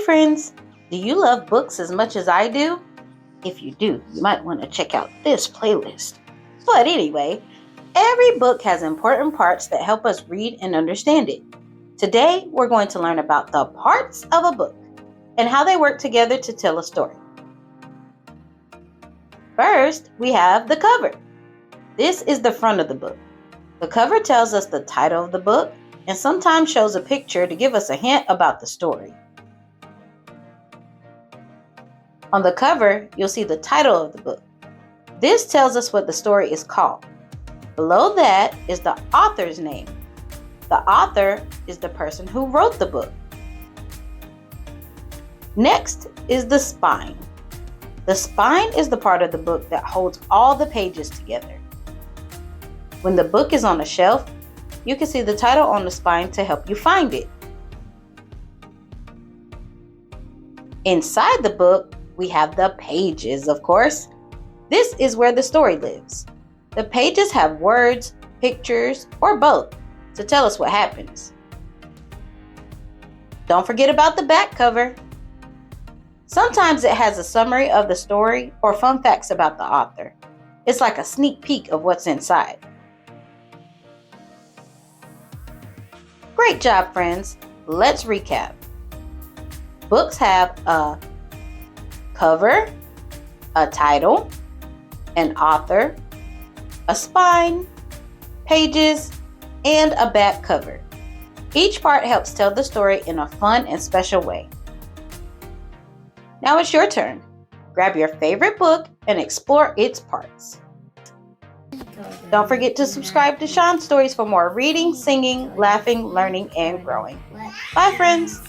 friends, do you love books as much as I do? If you do, you might want to check out this playlist. But anyway, every book has important parts that help us read and understand it. Today, we're going to learn about the parts of a book and how they work together to tell a story. First, we have the cover. This is the front of the book. The cover tells us the title of the book and sometimes shows a picture to give us a hint about the story. On the cover, you'll see the title of the book. This tells us what the story is called. Below that is the author's name. The author is the person who wrote the book. Next is the spine. The spine is the part of the book that holds all the pages together. When the book is on a shelf, you can see the title on the spine to help you find it. Inside the book, we have the pages, of course. This is where the story lives. The pages have words, pictures, or both to tell us what happens. Don't forget about the back cover. Sometimes it has a summary of the story or fun facts about the author. It's like a sneak peek of what's inside. Great job, friends. Let's recap. Books have a cover, a title, an author, a spine, pages, and a back cover. Each part helps tell the story in a fun and special way. Now it's your turn. Grab your favorite book and explore its parts. Don't forget to subscribe to Shon Stories for more reading, singing, laughing, learning, and growing. Bye, friends.